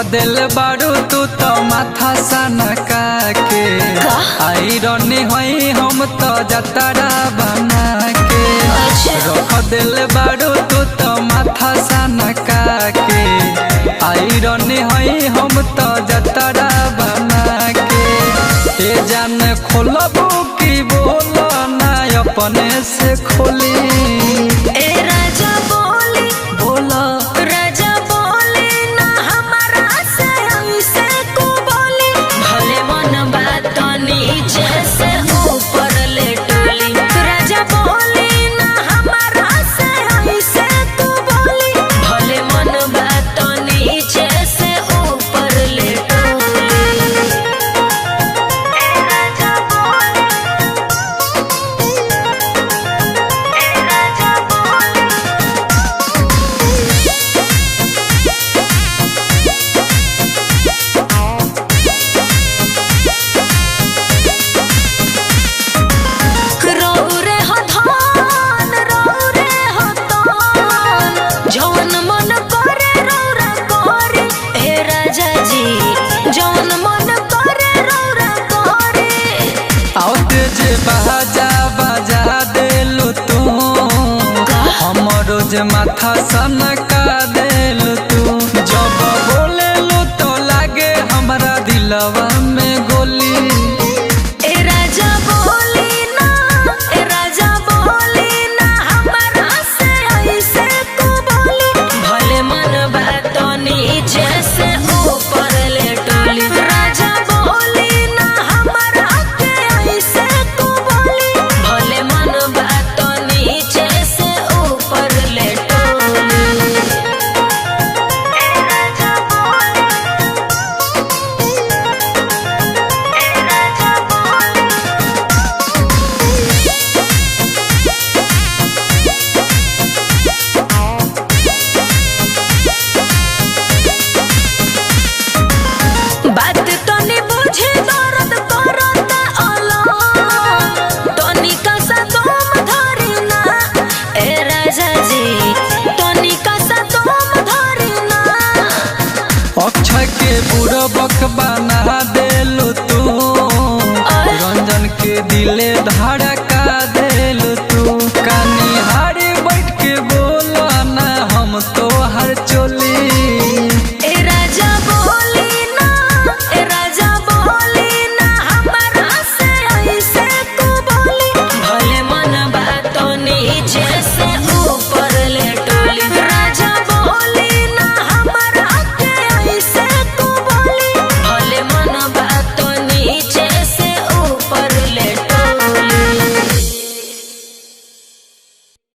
दिल बारू तू तो माथा सनका के आयरन होई हम तो जतरा बना के रख दिल बारू तू तो माथा सनका के आयरन होई हम तो जतरा बना के ए जान खोलबू की बोलो ना अपने से खोली ए राजा बोली बोला राजा बोली ना हमारा से ऐसे को बोली भले मन बात नीचे से ऊपर ले टोली राजा बोली ना हमारा से ऐसे को बोली भले मन बात नीचे से ऊपर ले टोली ए राजा बोली ए राजा बोली रौरे हो धान रौरे हो तान जौन मन करे रौरा करे हे राजा जी जौन मन करे रौरा करे आउते जे बाजा बाजा देलु तू हमरो जे माथा सनका देलु तू जब बोलेलु तो लागे हमरा दिलवा में गोली ए राजा बोली ना ए राजा बोली ना हमारा से ऐसे को बोली भले मन बात नीचे से ऊपर ले टोली राजा बोली ना हमारा के ऐसे को बोली भले मन बात नीचे से ऊपर ले टोली ए राजा बोली ए राजा बोली बात तनी बुझे दर्द करता अलग तनिका सा तुम धरी ना ए राजा जी तनिका सा तुम धरी ना अक्षय के बुढ़बक बना